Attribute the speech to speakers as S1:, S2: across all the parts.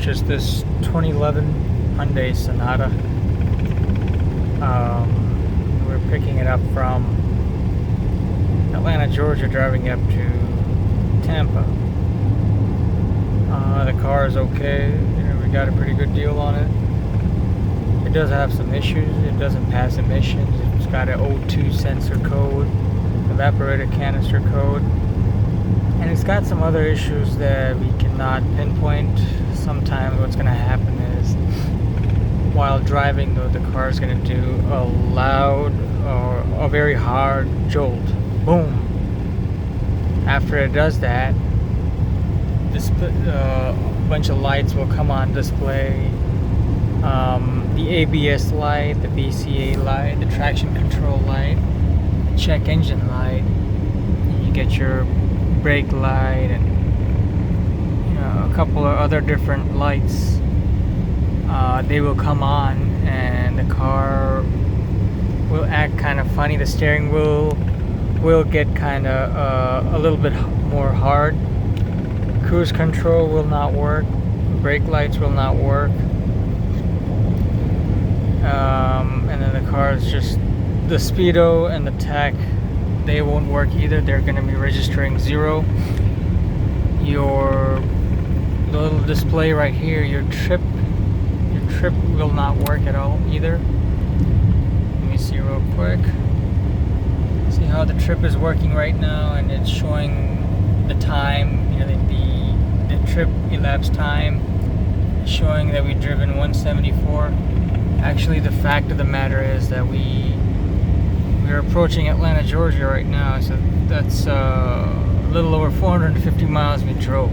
S1: purchased this 2011 Hyundai Sonata. We're picking it up from Atlanta, Georgia, driving up to Tampa. The car is okay. We got a pretty good deal on it. It does have some issues. It doesn't pass emissions. It's got an O2 sensor code, evaporator canister code, and it's got some other issues that we cannot pinpoint. Sometimes what's going to happen is while driving, the car is going to do a loud or a very hard jolt. Boom. After it does that, a bunch of lights will come on display. The ABS light, the BCA light, the traction control light, the check engine light. You get your brake light and a couple of other different lights. They will come on and the car will act kind of funny. The steering wheel will get kind of a little bit more hard. Cruise control will not work. Brake lights will not work. And then the car is just the speedo and the tach, they won't work either. They're going to be registering 0. Your little display right here, your trip will not work at all either. Let me see real quick. See how the trip is working right now, and it's showing the time, the trip elapsed time, showing that we've driven 174. Actually, the fact of the matter is that we're approaching Atlanta, Georgia right now, so that's a little over 450 miles we drove.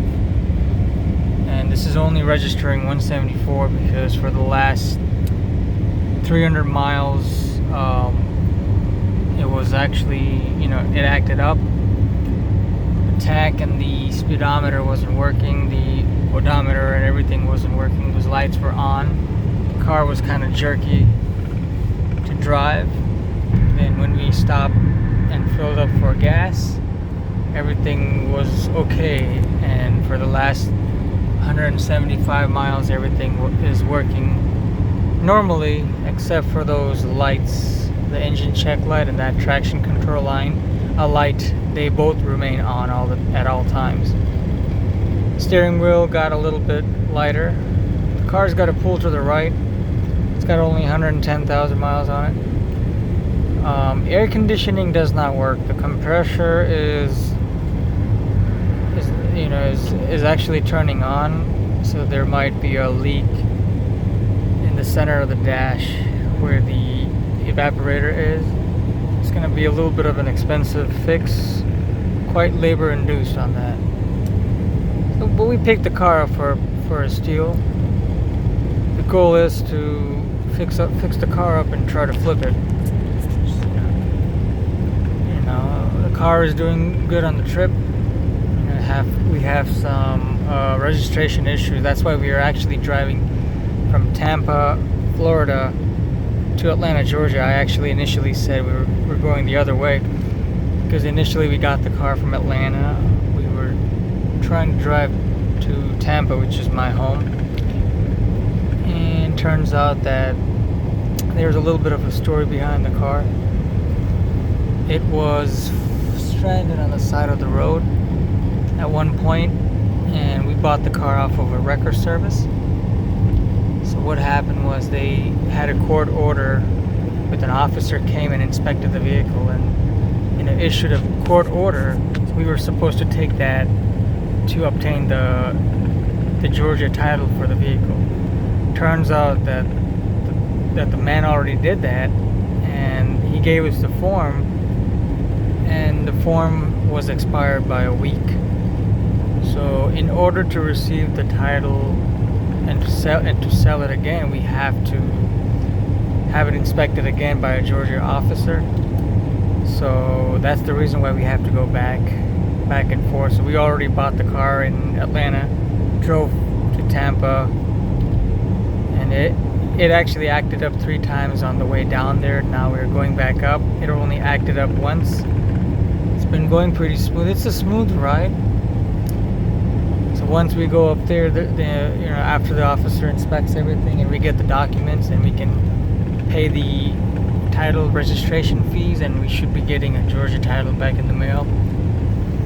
S1: And this is only registering 174 because for the last 300 miles, it was actually, it acted up. The tach and the speedometer wasn't working, the odometer and everything wasn't working. Those lights were on. The car was kind of jerky to drive. Then when we stopped and filled up for gas, everything was okay. And for the last 175 miles, everything is working normally, except for those lights, the engine check light and that traction control light. They both remain on at all times. Steering wheel got a little bit lighter. The car's got a pull to the right. It's got only 110,000 miles on it. Air conditioning does not work. The compressor is actually turning on, so there might be a leak in the center of the dash where the evaporator is. It's going to be a little bit of an expensive fix, quite labor induced on that. So, but we picked the car up for a steal. The goal is to fix the car up and try to flip it. The car is doing good on the trip. We have some registration issues. That's why we are actually driving from Tampa, Florida to Atlanta, Georgia. I actually initially said we were going the other way because initially we got the car from Atlanta. We were trying to drive to Tampa, which is my home, and turns out that there's a little bit of a story behind the car. It was stranded on the side of the road at one point, and we bought the car off of a wrecker service. So what happened was they had a court order with an officer came and inspected the vehicle and issued a court order. So we were supposed to take that to obtain the Georgia title for the vehicle. Turns out that the man already did that, and he gave us the form, and the form was expired by a week. So in order to receive the title and to sell it again, we have to have it inspected again by a Georgia officer. So that's the reason why we have to go back and forth. So we already bought the car in Atlanta, drove to Tampa, and it actually acted up 3 times on the way down there. Now we're going back up. It only acted up once. It's been going pretty smooth. It's a smooth ride. So once we go up there, after the officer inspects everything and we get the documents, and we can pay the title registration fees, and we should be getting a Georgia title back in the mail.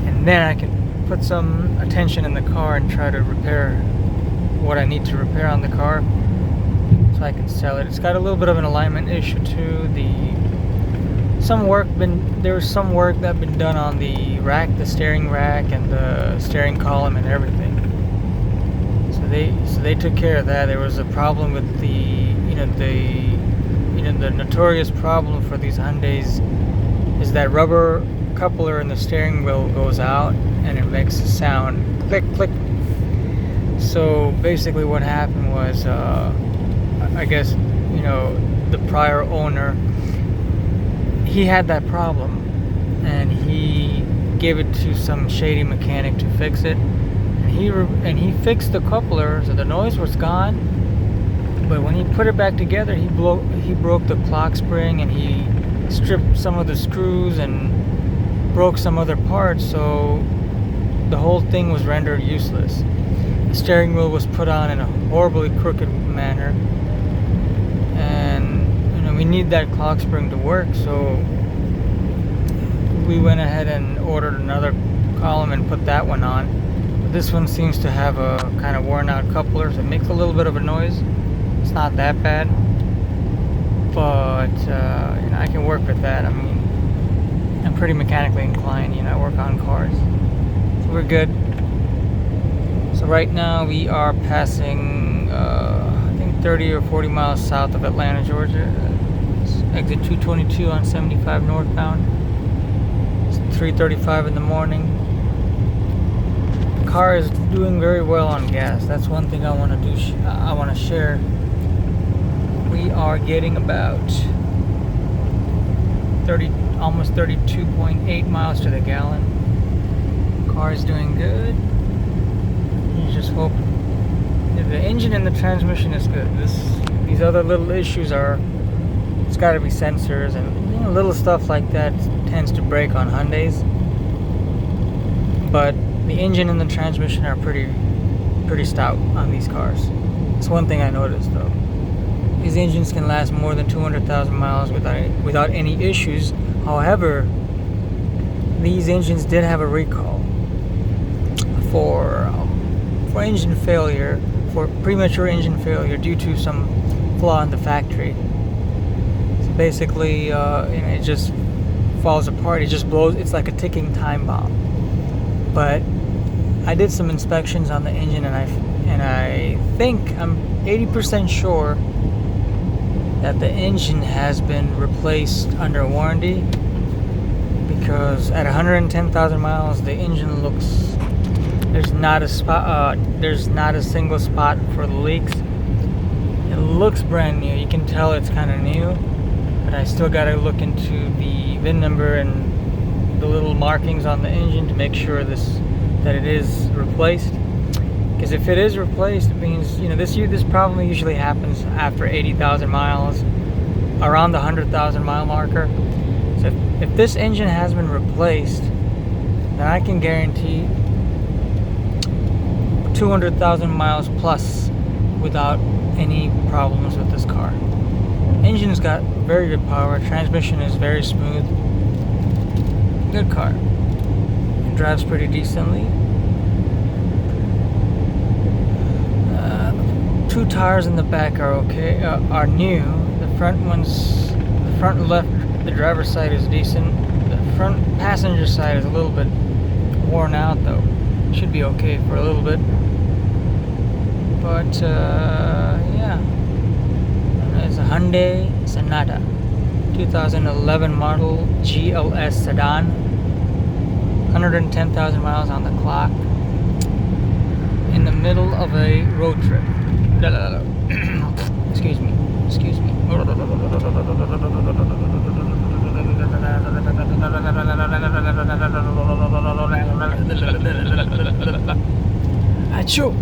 S1: And then I can put some attention in the car and try to repair what I need to repair on the car, so I can sell it. It's got a little bit of an alignment issue too. There was some work that been done on the rack, the steering rack, and the steering column and everything. So they took care of that. There was a problem with the notorious problem for these Hyundais is that rubber coupler in the steering wheel goes out and it makes a sound, click click. So basically what happened was, I guess, the prior owner, he had that problem, and he gave it to some shady mechanic to fix it, and he fixed the coupler, so the noise was gone. But when he put it back together, he broke the clock spring, and he stripped some of the screws and broke some other parts, so the whole thing was rendered useless. The steering wheel was put on in a horribly crooked manner, and we need that clock spring to work, so we went ahead and ordered another column and put that one on. But this one seems to have a kind of worn out coupler, so it makes a little bit of a noise. It's not that bad, but I can work with that. I mean, I'm pretty mechanically inclined, I work on cars, so we're good. So right now we are passing, I think 30 or 40 miles south of Atlanta, Georgia. It's exit 222 on 75 northbound. It's 3:35 in the morning. The car is doing very well on gas. That's one thing I want to do. I want to share. We are getting about almost 32.8 miles to the gallon. Car is doing good. You just hope the engine and the transmission is good. These other little issues it's got to be sensors and little stuff like that tends to break on Hyundais. But the engine and the transmission are pretty stout on these cars. That's one thing I noticed though. These engines can last more than 200,000 miles without any issues. However, these engines did have a recall for engine failure, for premature engine failure due to some flaw in the factory. So basically, it just falls apart. It just blows. It's like a ticking time bomb. But I did some inspections on the engine, and I think I'm 80% sure that the engine has been replaced under warranty, because at 110,000 miles the engine looks, there's not a single spot for the leaks. It looks brand new. You can tell it's kind of new, but I still got to look into the VIN number and the little markings on the engine to make sure that it is replaced. Because if it is replaced, it means, this problem usually happens after 80,000 miles, around the 100,000 mile marker. So if this engine has been replaced, then I can guarantee 200,000 miles plus without any problems with this car. Engine's got very good power, transmission is very smooth. Good car. It drives pretty decently. Two tires in the back are okay, are new. The front left, the driver's side is decent. The front passenger side is a little bit worn out though. Should be okay for a little bit. But yeah, it's a Hyundai Sonata 2011 model GLS sedan. 110,000 miles on the clock. In the middle of a road trip. Excuse me. Achoo!